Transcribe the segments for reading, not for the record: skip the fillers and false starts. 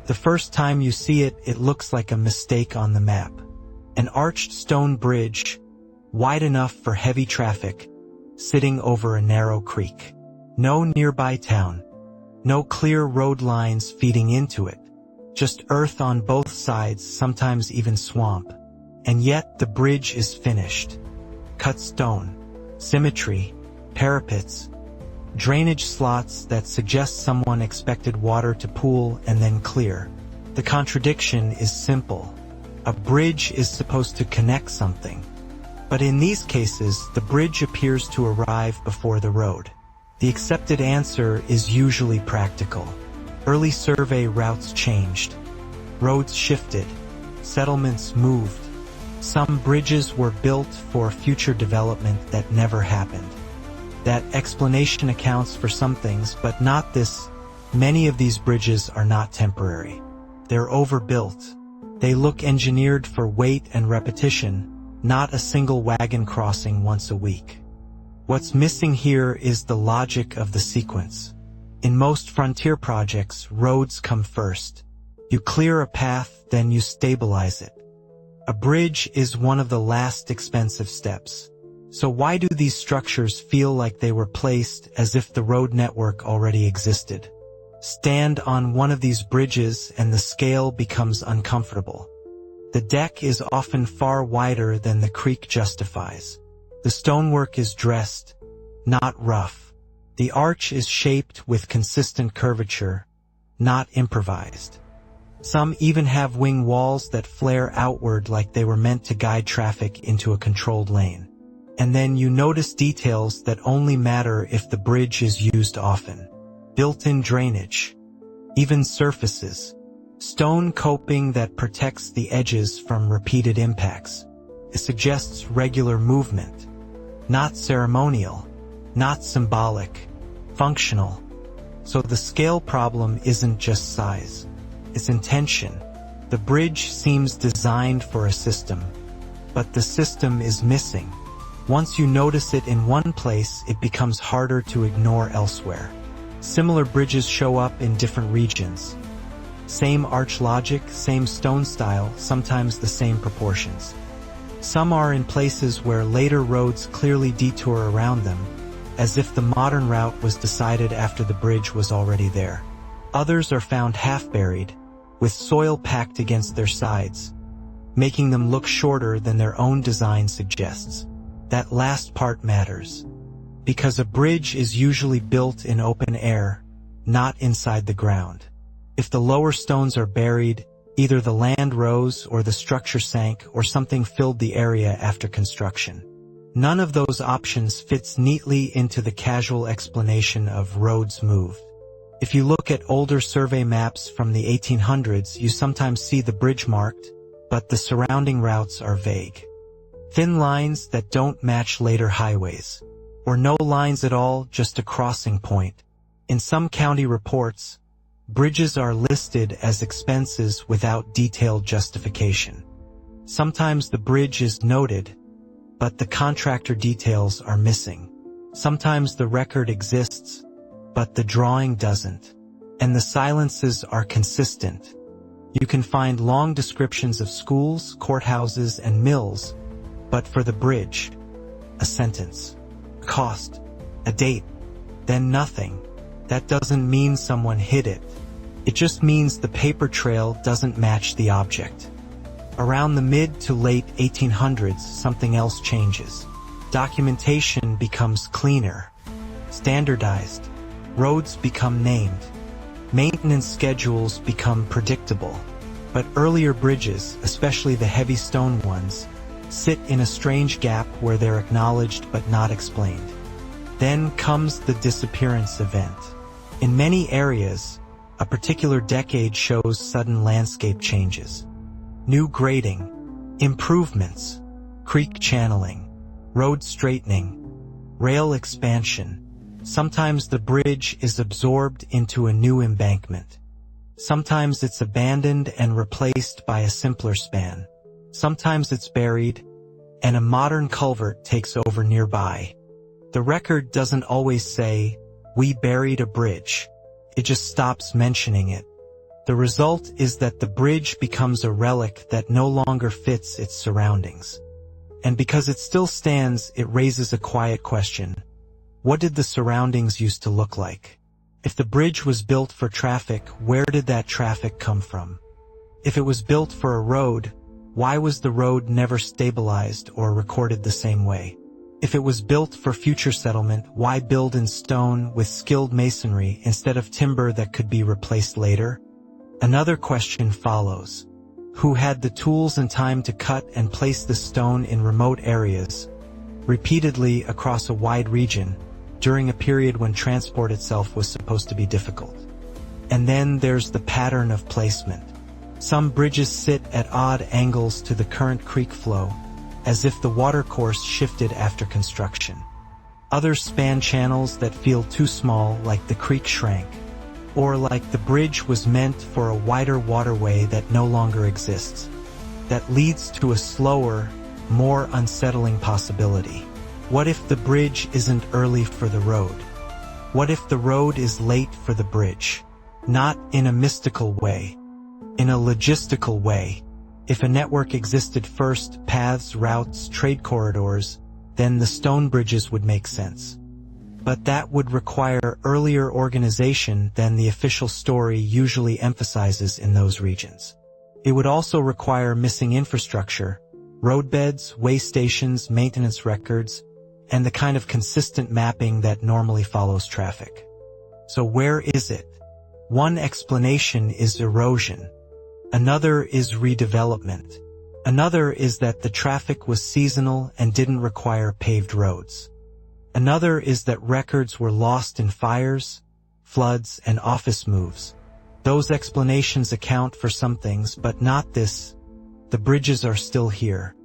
The first time you see it, it looks like a mistake on the map. An arched stone bridge, wide enough for heavy traffic, sitting over a narrow creek. No nearby town. No clear road lines feeding into it. Just earth on both sides, sometimes even swamp. And yet the bridge is finished. Cut stone. Symmetry. Parapets. Drainage slots that suggest someone expected water to pool and then clear. The contradiction is simple. A bridge is supposed to connect something. But in these cases, the bridge appears to arrive before the road. The accepted answer is usually practical. Early survey routes changed. Roads shifted. Settlements moved. Some bridges were built for future development that never happened. That explanation accounts for some things, but not this. Many of these bridges are not temporary. They're overbuilt. They look engineered for weight and repetition, not a single wagon crossing once a week. What's missing here is the logic of the sequence. In most frontier projects, roads come first. You clear a path, then you stabilize it. A bridge is one of the last expensive steps. So why do these structures feel like they were placed as if the road network already existed? Stand on one of these bridges and the scale becomes uncomfortable. The deck is often far wider than the creek justifies. The stonework is dressed, not rough. The arch is shaped with consistent curvature, not improvised. Some even have wing walls that flare outward like they were meant to guide traffic into a controlled lane. And then you notice details that only matter if the bridge is used often. Built-in drainage, even surfaces, stone coping that protects the edges from repeated impacts. It suggests regular movement, not ceremonial, not symbolic, functional. So the scale problem isn't just size, it's intention. The bridge seems designed for a system, but the system is missing. Once you notice it in one place, it becomes harder to ignore elsewhere. Similar bridges show up in different regions. Same arch logic, same stone style, sometimes the same proportions. Some are in places where later roads clearly detour around them, as if the modern route was decided after the bridge was already there. Others are found half-buried, with soil packed against their sides, making them look shorter than their own design suggests. That last part matters, because a bridge is usually built in open air, not inside the ground. If the lower stones are buried, either the land rose or the structure sank or something filled the area after construction. None of those options fits neatly into the casual explanation of roads moved. If you look at older survey maps from the 1800s, you sometimes see the bridge marked, but the surrounding routes are vague. Thin lines that don't match later highways. Or no lines at all, just a crossing point. In some county reports, bridges are listed as expenses without detailed justification. Sometimes the bridge is noted, but the contractor details are missing. Sometimes the record exists, but the drawing doesn't. And the silences are consistent. You can find long descriptions of schools, courthouses, and mills, but for the bridge, a sentence, cost, a date, then nothing. That doesn't mean someone hid it. It just means the paper trail doesn't match the object. Around the mid to late 1800s, something else changes. Documentation becomes cleaner, standardized. Roads become named. Maintenance schedules become predictable. But earlier bridges, especially the heavy stone ones, sit in a strange gap where they're acknowledged but not explained. Then comes the disappearance event. In many areas, a particular decade shows sudden landscape changes. New grading, improvements, creek channeling, road straightening, rail expansion. Sometimes the bridge is absorbed into a new embankment. Sometimes it's abandoned and replaced by a simpler span. Sometimes it's buried, and a modern culvert takes over nearby. The record doesn't always say, "We buried a bridge." It just stops mentioning it. The result is that the bridge becomes a relic that no longer fits its surroundings. And because it still stands, it raises a quiet question. What did the surroundings used to look like? If the bridge was built for traffic, where did that traffic come from? If it was built for a road, why was the road never stabilized or recorded the same way? If it was built for future settlement, why build in stone with skilled masonry instead of timber that could be replaced later? Another question follows. Who had the tools and time to cut and place the stone in remote areas, repeatedly across a wide region, during a period when transport itself was supposed to be difficult? And then there's the pattern of placement. Some bridges sit at odd angles to the current creek flow, as if the watercourse shifted after construction. Others span channels that feel too small, like the creek shrank, or like the bridge was meant for a wider waterway that no longer exists. That leads to a slower, more unsettling possibility. What if the bridge isn't early for the road? What if the road is late for the bridge? Not in a mystical way, in a logistical way. If a network existed first, paths, routes, trade corridors, then the stone bridges would make sense. But that would require earlier organization than the official story usually emphasizes in those regions. It would also require missing infrastructure, roadbeds, way stations, maintenance records, and the kind of consistent mapping that normally follows traffic. So where is it? One explanation is erosion. Another is redevelopment. Another is that the traffic was seasonal and didn't require paved roads. Another is that records were lost in fires, floods, and office moves. Those explanations account for some things, but not this. The bridges are still here.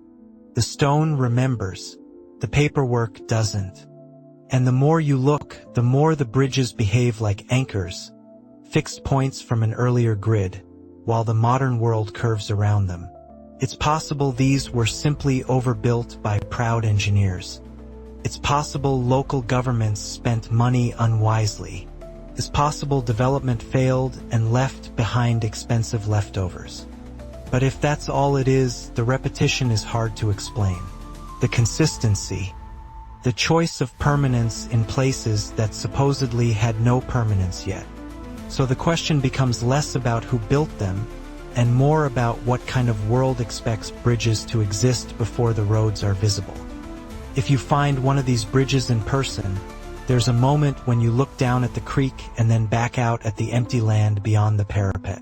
The stone remembers. The paperwork doesn't. And the more you look, the more the bridges behave like anchors, fixed points from an earlier grid, while the modern world curves around them. It's possible these were simply overbuilt by proud engineers. It's possible local governments spent money unwisely. It's possible development failed and left behind expensive leftovers. But if that's all it is, the repetition is hard to explain. The consistency, the choice of permanence in places that supposedly had no permanence yet. So the question becomes less about who built them and more about what kind of world expects bridges to exist before the roads are visible. If you find one of these bridges in person, there's a moment when you look down at the creek and then back out at the empty land beyond the parapet.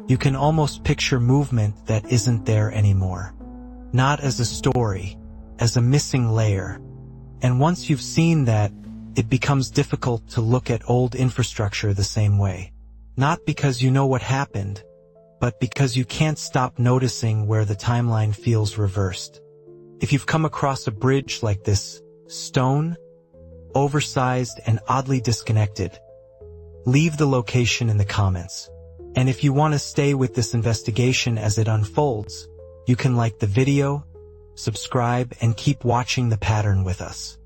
You can almost picture movement that isn't there anymore. Not as a story, as a missing layer. And once you've seen that, it becomes difficult to look at old infrastructure the same way. Not because you know what happened, but because you can't stop noticing where the timeline feels reversed. If you've come across a bridge like this, stone, oversized and oddly disconnected, leave the location in the comments. And if you want to stay with this investigation as it unfolds, you can like the video, subscribe, and keep watching the pattern with us.